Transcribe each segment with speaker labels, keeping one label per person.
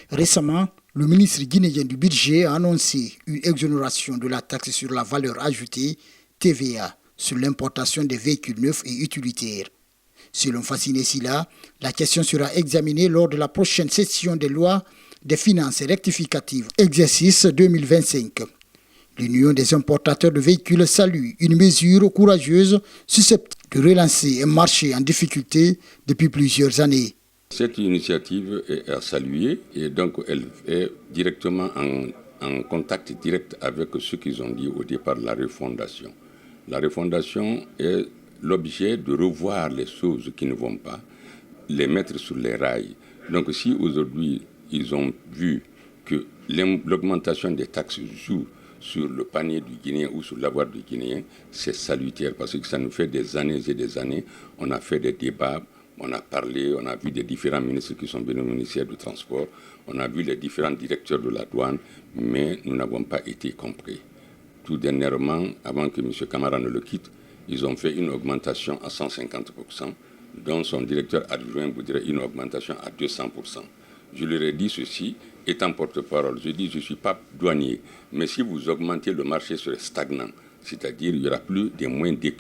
Speaker 1: Récemment, le ministre guinéen du Budget a annoncé une exonération de la taxe sur la valeur ajoutée, TVA, sur l'importation des véhicules neufs et utilitaires. Selon Fassine Silla, la question sera examinée lors de la prochaine session des lois des finances rectificatives, exercice 2025. L'Union des importateurs de véhicules salue une mesure courageuse susceptible de relancer un marché en difficulté depuis plusieurs années.
Speaker 2: Cette initiative est à saluer et donc elle est directement en contact direct avec ce qu'ils ont dit au départ, la refondation. La refondation est l'objet de revoir les choses qui ne vont pas, les mettre sur les rails. Donc si aujourd'hui ils ont vu que l'augmentation des taxes joue sur le panier du Guinéen ou sur l'avoir du Guinéen, c'est salutaire parce que ça nous fait des années et des années. On a fait des débats, on a parlé, on a vu des différents ministres qui sont venus au ministère du Transport, on a vu les différents directeurs de la douane, mais nous n'avons pas été compris. Tout dernièrement, avant que M. Camara ne le quitte, ils ont fait une augmentation à 150%, dont son directeur adjoint voudrait une augmentation à 200%. Je leur ai dit ceci, étant porte-parole, je dis je ne suis pas douanier, mais si vous augmentez le marché serait stagnant, c'est-à-dire il n'y aura plus des moyens de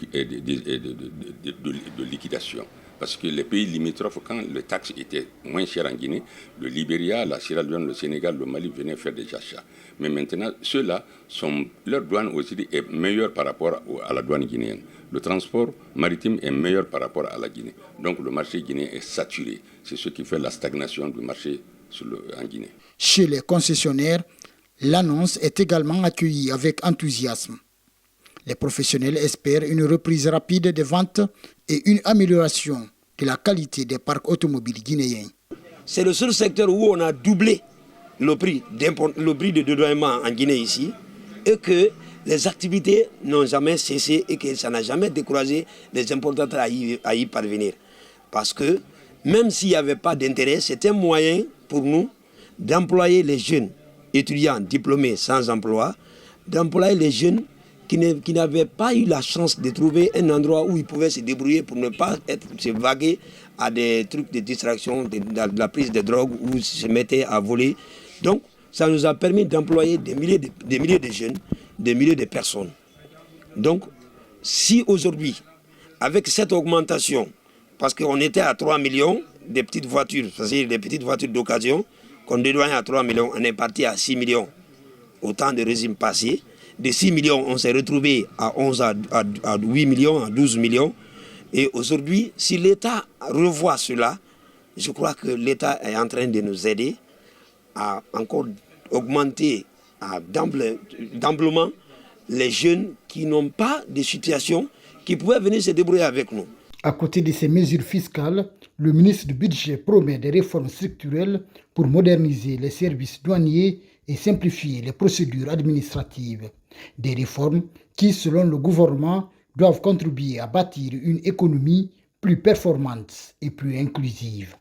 Speaker 2: liquidation. Parce que les pays limitrophes, quand les taxes étaient moins chères en Guinée, le Libéria, la Sierra Leone, le Sénégal, le Mali venaient faire des achats. Mais maintenant, ceux-là, leur douane aussi est meilleure par rapport à la douane guinéenne. Le transport maritime est meilleur par rapport à la Guinée. Donc le marché guinéen est saturé. C'est ce qui fait la stagnation du marché en Guinée.
Speaker 1: Chez les concessionnaires, l'annonce est également accueillie avec enthousiasme. Les professionnels espèrent une reprise rapide des ventes et une amélioration de la qualité des parcs automobiles guinéens.
Speaker 3: C'est le seul secteur où on a doublé le prix de dédouanement en Guinée ici et que les activités n'ont jamais cessé et que ça n'a jamais découragé les importateurs à y parvenir. Parce que même s'il n'y avait pas d'intérêt, c'est un moyen pour nous d'employer les jeunes étudiants diplômés sans emploi, d'employer les jeunes qui n'avaient pas eu la chance de trouver un endroit où ils pouvaient se débrouiller pour ne pas se vaguer à des trucs de distraction, de la prise de drogue ou se mettaient à voler. Donc, ça nous a permis d'employer des milliers de jeunes, des milliers de personnes. Donc, si aujourd'hui, avec cette augmentation, parce qu'on était à 3 millions de petites voitures, c'est-à-dire des petites voitures d'occasion, qu'on dédouanait à 3 millions, on est parti à 6 millions au temps de régime passé. De 6 millions, on s'est retrouvé à 11, à 8 millions, à 12 millions. Et aujourd'hui, si l'État revoit cela, je crois que l'État est en train de nous aider à encore augmenter d'amplement les jeunes qui n'ont pas de situation, qui pouvaient venir se débrouiller avec nous.
Speaker 1: À côté de ces mesures fiscales, le ministre du Budget promet des réformes structurelles pour moderniser les services douaniers et simplifier les procédures administratives. Des réformes qui, selon le gouvernement, doivent contribuer à bâtir une économie plus performante et plus inclusive.